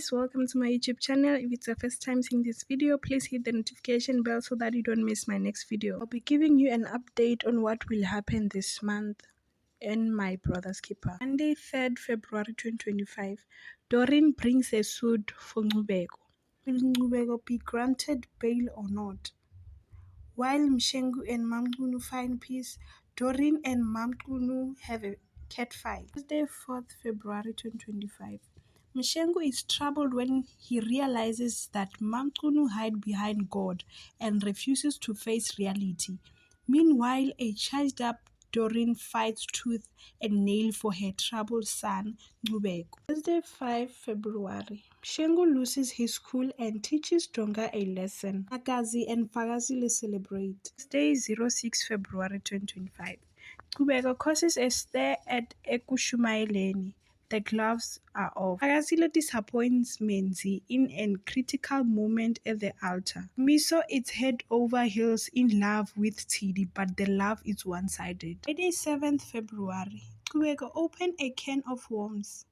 guys, welcome to my YouTube channel. If it's your first time seeing this video, please hit the notification bell so that you don't miss my next video. I'll be giving you an update on what will happen this month in My Brother's Keeper. Monday, 3rd February 2025, Doreen brings a suit for Ncubeko. Will Ncubeko be granted bail or not? While Mshengu and Mamkunu find peace, Doreen and Mamkunu have a catfight. Thursday, 4th February 2025. Mshengu is troubled when he realizes that Mamkunu hide behind God and refuses to face reality. Meanwhile, a charged-up Doreen fights tooth and nail for her troubled son, Ncubeko. Thursday, 5 February. Mshengu loses his cool and teaches Donga a lesson. Akazi and Fagazile celebrate. Thursday, 06 February 2025. Ncubeko causes a stir at Ekushumayeleni. The gloves are off. Fagazile disappoints Menzi in a critical moment at the altar. Miso is head over heels in love with Tidi, but the love is one-sided. Friday, 7th February. Ncubeko opened a can of worms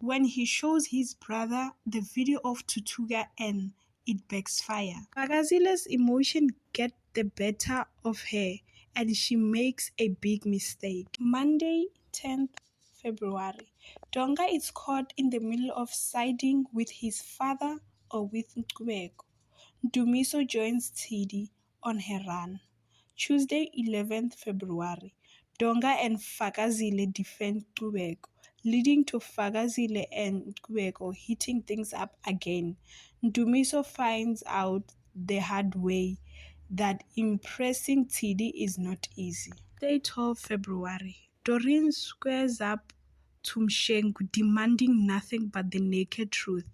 when he shows his brother the video of Tutuga and it backfires. Fagazile's emotion get the better of her and she makes a big mistake. Monday, 10th February. Donga is caught in the middle of siding with his father or with Ncubeko. Dumiso joins Tidi on her run. Tuesday, 11th February. Donga and Fagazile defend Ncubeko, leading to Fagazile and Ncubeko heating things up again. Dumiso finds out the hard way that impressing Tidi is not easy. Day 12 February. Doreen squares up to Mshengu, demanding nothing but the naked truth.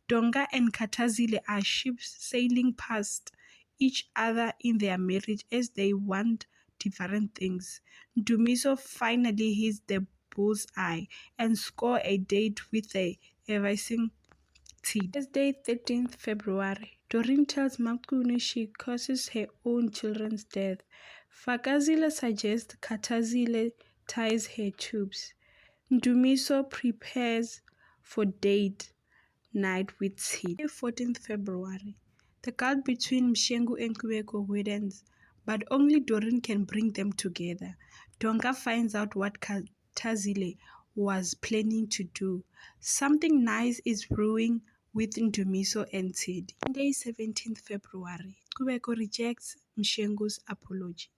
Donga and Katazile are ships sailing past each other in their marriage as they want different things. Dumiso finally hits the bullseye and score a date with a evicing Tidi. Thursday, 13th February. Doreen tells Mamkunu she causes her own children's death. Fagazile suggests Katazile ties her tubes. Dumiso prepares for date night with Tidi. 14th February. The gulf between Mshengu and Ncubeko widens, but only Doreen can bring them together. Donga finds out what Katazile was planning to do. Something nice is brewing with Dumiso and Tidi. Monday, 17th February. Ncubeko rejects Mshengu's apology.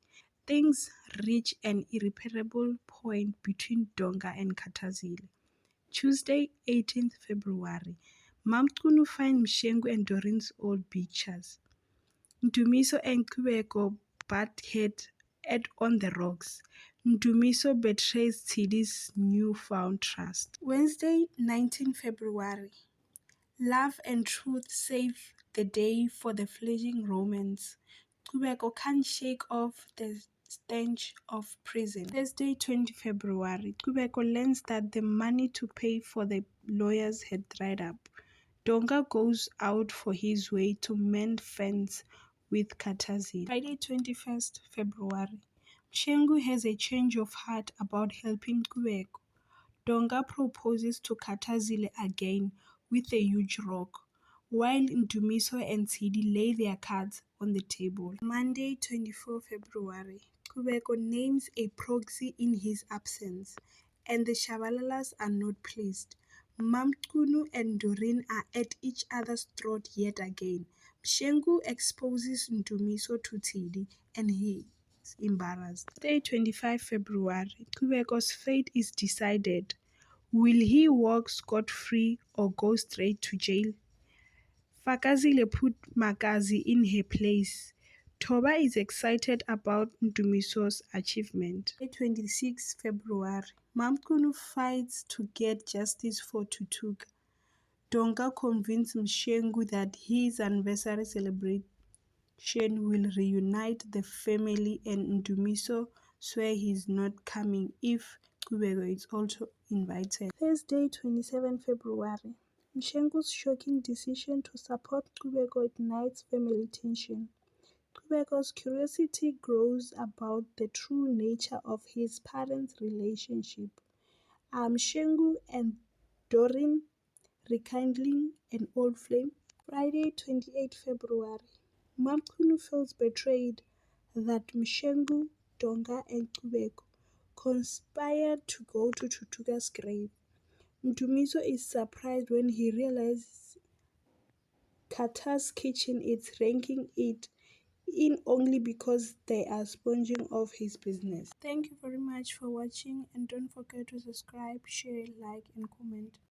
Things reach an irreparable point between Donga and Katazile. Tuesday, 18th February. Mamkunu find Mshengu and Doreen's old pictures. Dumiso and Ncubeko butt head at on the rocks. Dumiso betrays Tidi's newfound trust. Wednesday, 19 February. Love and truth save the day for the fledgling romance. Ncubeko can't shake off the stench of prison. Thursday, 20 February. Ncubeko learns that the money to pay for the lawyers had dried up. Donga goes out for his way to mend fence with Katazile. Friday, 21st February. Mshengu has a change of heart about helping Ncubeko. Donga proposes to Katazile again with a huge rock, while Dumiso and Tidi lay their cards on the table. Monday, 24 February. Ncubeko names a proxy in his absence, and the Shabalalas are not pleased. Mamkunu and Doreen are at each other's throat yet again. Mshengu exposes Dumiso to Tidi, and he is embarrassed. Day 25 February. Ncubeko's fate is decided. Will he walk scot-free or go straight to jail? Fagazile put Makazi in her place. Toba is excited about Ndumiso's achievement. 26 February. Mamkunu fights to get justice for Tutuga. Donga convinces Mshengu that his anniversary celebration will reunite the family, and Ndumiso swears he's not coming if Ncubeko is also invited. Thursday, 27 February. Mshengu's shocking decision to support Ncubeko ignites family tension. Ncubeko's curiosity grows about the true nature of his parents' relationship. Are Mshengu and Doreen rekindling an old flame. Friday, 28 February. Mamkunu feels betrayed that Mshengu, Donga, and Kubeko conspired to go to Tutuga's grave. Mdumiso is surprised when he realizes Kata's kitchen is ranking it in only because they are sponging off his business. Thank you very much for watching, and don't forget to subscribe, share, like, and comment.